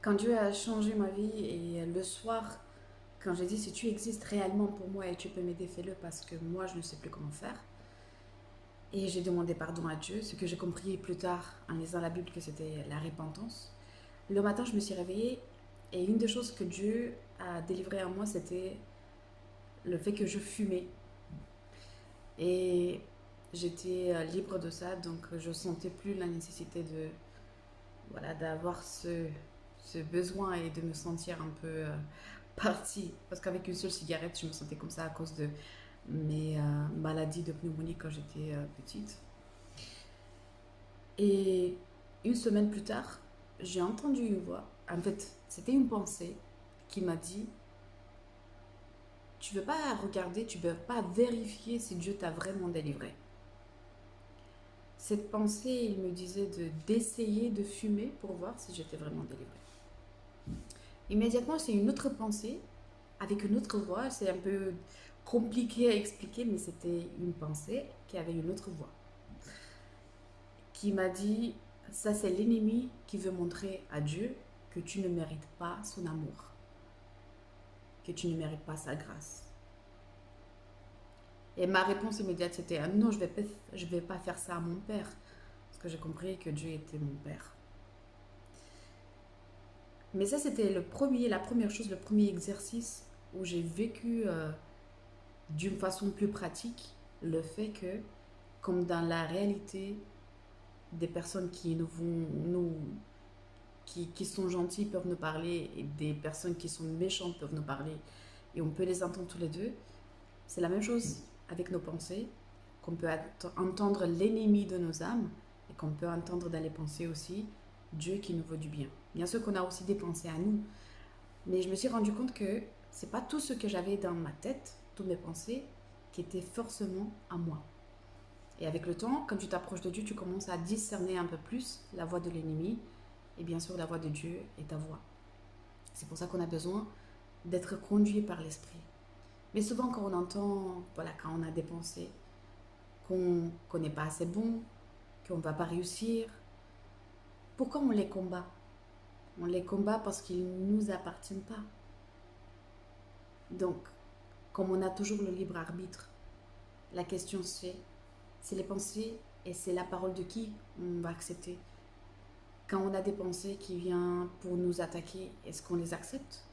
Quand Dieu a changé ma vie et le soir, quand j'ai dit si tu existes réellement pour moi et tu peux m'aider, fais-le parce que moi je ne sais plus comment faire. Et j'ai demandé pardon à Dieu, ce que j'ai compris plus tard en lisant la Bible que c'était la repentance. Le matin, je me suis réveillée et une des choses que Dieu a délivré à moi, c'était le fait que je fumais. Et j'étais libre de ça, donc je sentais plus la nécessité de voilà d'avoir ce besoin et de me sentir un peu partie. Parce qu'avec une seule cigarette, je me sentais comme ça à cause de mes maladies de pneumonie quand j'étais petite. Et une semaine plus tard, j'ai entendu une voix. En fait, c'était une pensée qui m'a dit tu ne veux pas regarder, tu ne veux pas vérifier si Dieu t'a vraiment délivré. Cette pensée, il me disait d'essayer de fumer pour voir si j'étais vraiment délivrée. Immédiatement, c'est une autre pensée avec une autre voix. C'est un peu compliqué à expliquer, mais c'était une pensée qui avait une autre voix. Qui m'a dit, ça c'est l'ennemi qui veut montrer à Dieu que tu ne mérites pas son amour, que tu ne mérites pas sa grâce. Et ma réponse immédiate c'était, ah non, je vais pas faire ça à mon père, parce que j'ai compris que Dieu était mon père. Mais ça c'était la première chose, le premier exercice où j'ai vécu d'une façon plus pratique le fait que, comme dans la réalité, des personnes qui sont gentilles peuvent nous parler et des personnes qui sont méchantes peuvent nous parler et on peut les entendre tous les deux. C'est la même chose avec nos pensées, qu'on peut entendre l'ennemi de nos âmes et qu'on peut entendre dans les pensées aussi Dieu qui nous veut du bien. Bien sûr qu'on a aussi des pensées à nous, mais je me suis rendu compte que c'est pas tout ce que j'avais dans ma tête, toutes mes pensées, qui étaient forcément à moi. Et avec le temps, quand tu t'approches de Dieu, tu commences à discerner un peu plus la voix de l'ennemi et bien sûr la voix de Dieu et ta voix. C'est pour ça qu'on a besoin d'être conduit par l'esprit. Mais souvent quand on entend, voilà, quand on a des pensées, qu'on n'est pas assez bon, qu'on ne va pas réussir, pourquoi on les combat? On les combat parce qu'ils ne nous appartiennent pas. Donc, comme on a toujours le libre arbitre, la question c'est les pensées et c'est la parole de qui on va accepter. Quand on a des pensées qui viennent pour nous attaquer, est-ce qu'on les accepte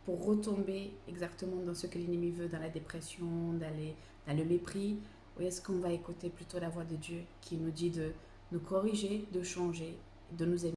pour retomber exactement dans ce que l'ennemi veut, dans la dépression, dans le mépris, ou est-ce qu'on va écouter plutôt la voix de Dieu qui nous dit de nous corriger, de changer, de nous aimer?